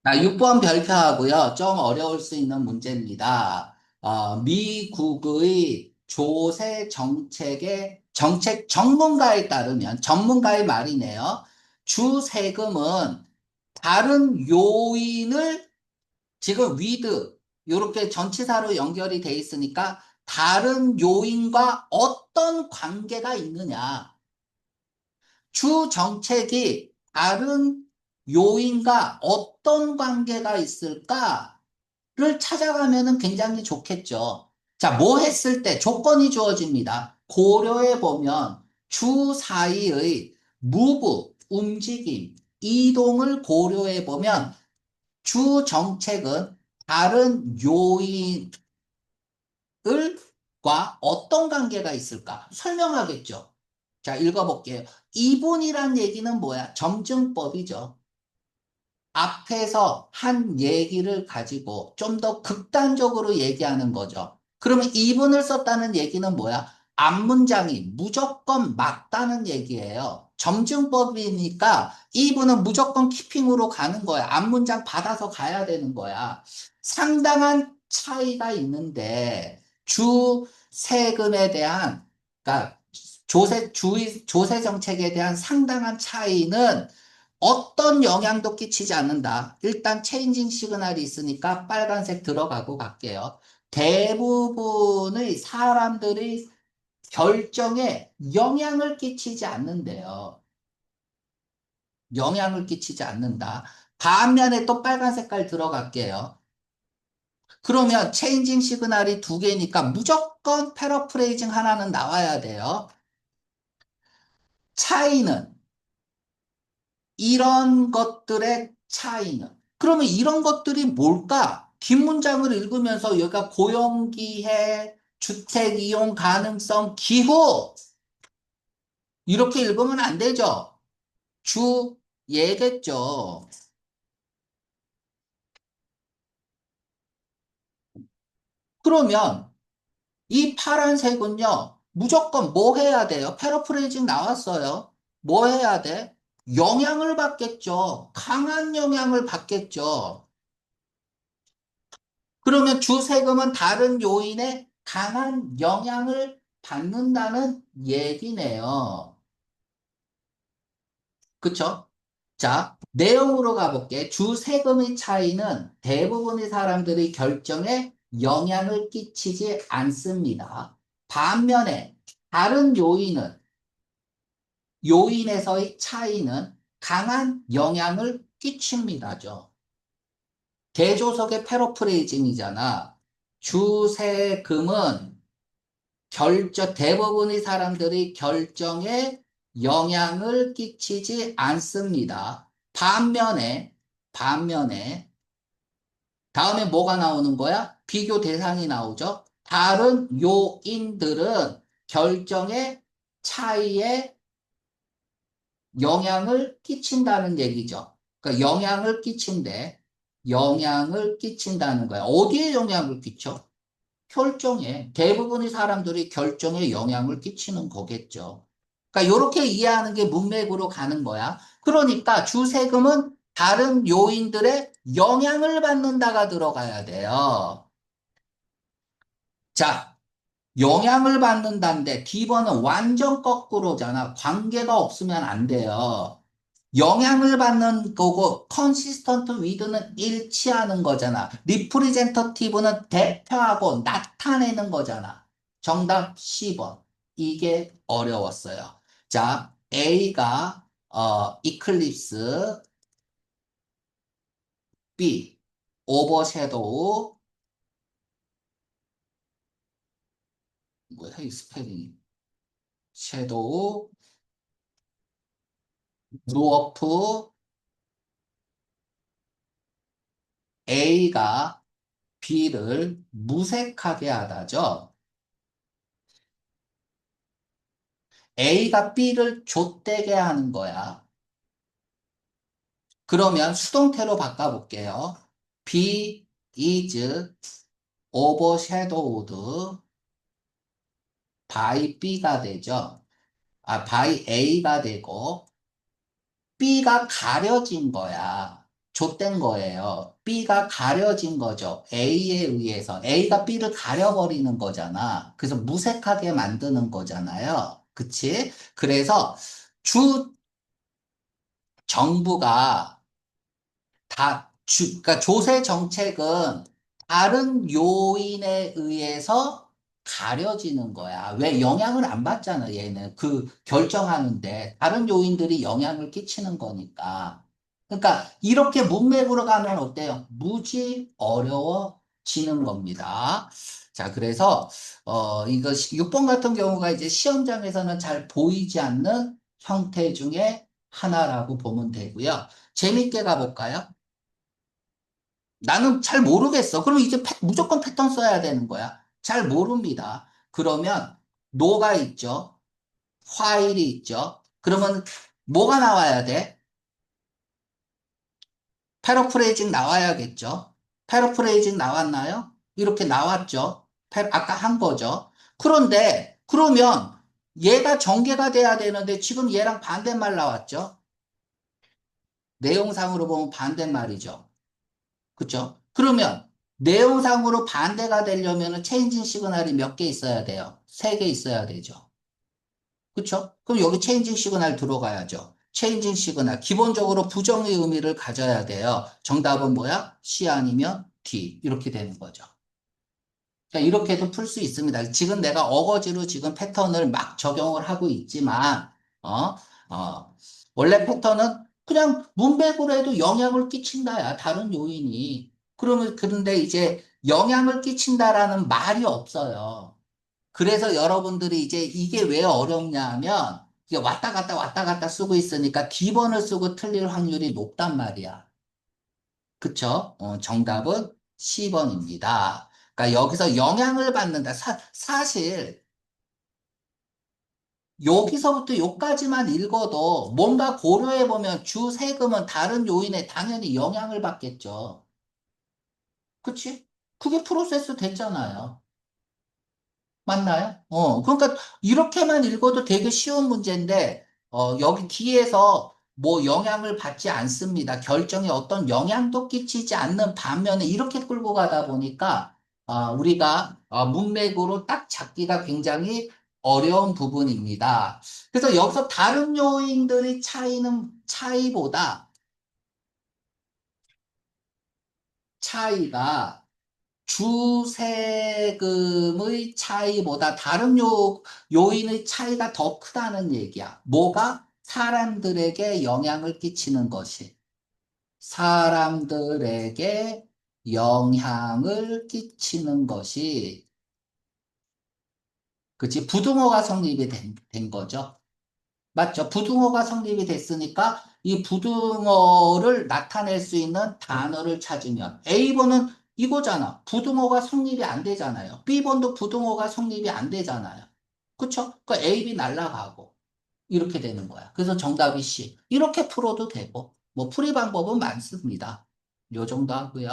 자, 6번 별표하고요. 좀 어려울 수 있는 문제입니다. 미국의 조세 정책의 정책 전문가에 따르면, 전문가의 말이네요. 주 세금은 다른 요인을 지금 with 이렇게 전치사로 연결이 돼 있으니까 다른 요인과 어떤 관계가 있느냐. 주 정책이 다른 요인과 어떤 관계가 있을까를 찾아가면은 굉장히 좋겠죠. 자, 뭐 했을 때 조건이 주어집니다. 고려해 보면 주 사이의 move, 움직임, 이동을 고려해 보면 주 정책은 다른 요인을과 어떤 관계가 있을까? 설명하겠죠. 자, 읽어볼게요. 이분이란 얘기는 뭐야? 점증법이죠. 앞에서 한 얘기를 가지고 좀 더 극단적으로 얘기하는 거죠. 그러면 이분을 썼다는 얘기는 뭐야? 앞문장이 무조건 맞다는 얘기예요. 점증법이니까 이분은 무조건 키핑으로 가는 거야. 앞문장 받아서 가야 되는 거야. 상당한 차이가 있는데 주 세금에 대한 그러니까 조세 정책에 대한 상당한 차이는 어떤 영향도 끼치지 않는다. 일단 체인징 시그널이 있으니까 빨간색 들어가고 갈게요. 대부분의 사람들의 결정에 영향을 끼치지 않는데요. 영향을 끼치지 않는다. 반면에 또 빨간 색깔 들어갈게요. 그러면 체인징 시그널이 두 개니까 무조건 패러프레이징 하나는 나와야 돼요. 차이는 이런 것들의 차이는. 그러면 이런 것들이 뭘까? 긴 문장을 읽으면서 여기가 고용기회, 주택 이용 가능성, 기후. 이렇게 읽으면 안 되죠. 주, 예겠죠. 그러면 이 파란색은요, 무조건 뭐 해야 돼요? 패러프레이징 나왔어요. 뭐 해야 돼? 영향을 받겠죠. 강한 영향을 받겠죠. 그러면 주세금은 다른 요인에 강한 영향을 받는다는 얘기네요. 그쵸? 자, 내용으로 가볼게. 주세금의 차이는 대부분의 사람들의 결정에 영향을 끼치지 않습니다. 반면에 다른 요인에서의 차이는 강한 영향을 끼칩니다죠. 대조석의 패러프레이징이잖아. 주세금은 대부분의 사람들의 결정에 영향을 끼치지 않습니다. 반면에, 다음에 뭐가 나오는 거야? 비교 대상이 나오죠? 다른 요인들은 결정의 차이에 영향을 끼친다는 얘기죠. 그러니까 영향을 끼친다는 거야. 어디에 영향을 끼쳐? 결정에, 대부분의 사람들이 결정에 영향을 끼치는 거겠죠. 그러니까 이렇게 이해하는 게 문맥으로 가는 거야. 그러니까 주세금은 다른 요인들의 영향을 받는다가 들어가야 돼요. 자, 영향을 받는다는데 D번은 완전 거꾸로잖아. 관계가 없으면 안 돼요. 영향을 받는 거고 consistent with는 일치하는 거잖아. representative는 대표하고 나타내는 거잖아. 정답 10번. 이게 어려웠어요. 자, A가 eclipse, B overshadow, 뭐야 이 스펠링이? shadow, dwarf, A가 B를 무색하게 하다죠. A가 B를 좆되게 하는 거야. 그러면 수동태로 바꿔볼게요. B is overshadowed by B가 되죠. by A가 되고 B가 가려진 거야. 좆된 거예요. B가 가려진 거죠. A에 의해서. A가 B를 가려버리는 거잖아. 그래서 무색하게 만드는 거잖아요. 그치? 그래서 주 정부가 그러니까 조세 정책은 다른 요인에 의해서 가려지는 거야. 왜? 영향을 안 받잖아, 얘는. 그 결정하는데. 다른 요인들이 영향을 끼치는 거니까. 그러니까 이렇게 문맥으로 가면 어때요? 무지 어려워지는 겁니다. 자, 그래서, 이거 6번 같은 경우가 이제 시험장에서는 잘 보이지 않는 형태 중에 하나라고 보면 되고요. 재밌게 가볼까요? 나는 잘 모르겠어. 그럼 이제 무조건 패턴 써야 되는 거야. 잘 모릅니다. 그러면 노가 있죠. 화일이 있죠. 그러면 뭐가 나와야 돼? 패러프레이징 나와야겠죠. 패러프레이징 나왔나요? 이렇게 나왔죠. 아까 한 거죠. 그런데 그러면 얘가 전개가 돼야 되는데 지금 얘랑 반대말 나왔죠. 내용상으로 보면 반대말이죠. 그쵸? 그러면 내용상으로 반대가 되려면 체인징 시그널이 몇 개 있어야 돼요? 세 개 있어야 되죠. 그쵸? 그럼 여기 체인징 시그널 들어가야죠. 체인징 시그널. 기본적으로 부정의 의미를 가져야 돼요. 정답은 뭐야? C 아니면 D. 이렇게 되는 거죠. 그러니까 이렇게도 풀 수 있습니다. 지금 내가 어거지로 지금 패턴을 막 적용을 하고 있지만, 어, 원래 패턴은 그냥 문맥으로 해도 영향을 끼친다야, 다른 요인이. 그런데 이제 영향을 끼친다라는 말이 없어요. 그래서 여러분들이 이제 이게 왜 어렵냐 하면, 이게 왔다 갔다 쓰고 있으니까 D번을 쓰고 틀릴 확률이 높단 말이야. 그쵸? 정답은 C번입니다. 그러니까 여기서 영향을 받는다. 사실 여기서부터 여기까지만 읽어도 뭔가 고려해보면 주 세금은 다른 요인에 당연히 영향을 받겠죠. 그치? 그게 프로세스 됐잖아요. 맞나요? 그러니까 이렇게만 읽어도 되게 쉬운 문제인데, 여기 뒤에서 뭐 영향을 받지 않습니다. 결정에 어떤 영향도 끼치지 않는 반면에 이렇게 끌고 가다 보니까, 우리가 문맥으로 딱 잡기가 굉장히 어려운 부분입니다. 그래서 여기서 다른 요인들의 차이가 주세금의 차이보다 다른 요인의 차이가 더 크다는 얘기야. 뭐가? 사람들에게 영향을 끼치는 것이. 사람들에게 영향을 끼치는 것이, 그치? 부등호가 성립이 된 거죠. 맞죠? 부등호가 성립이 됐으니까 이 부등호를 나타낼 수 있는 단어를 찾으면 A번은 이거잖아. 부등호가 성립이 안 되잖아요. B번도 부등호가 성립이 안 되잖아요. 그쵸? 그 A, B 날라가고 이렇게 되는 거야. 그래서 정답이 C. 이렇게 풀어도 되고 뭐 풀이 방법은 많습니다. 요 정도 하고요.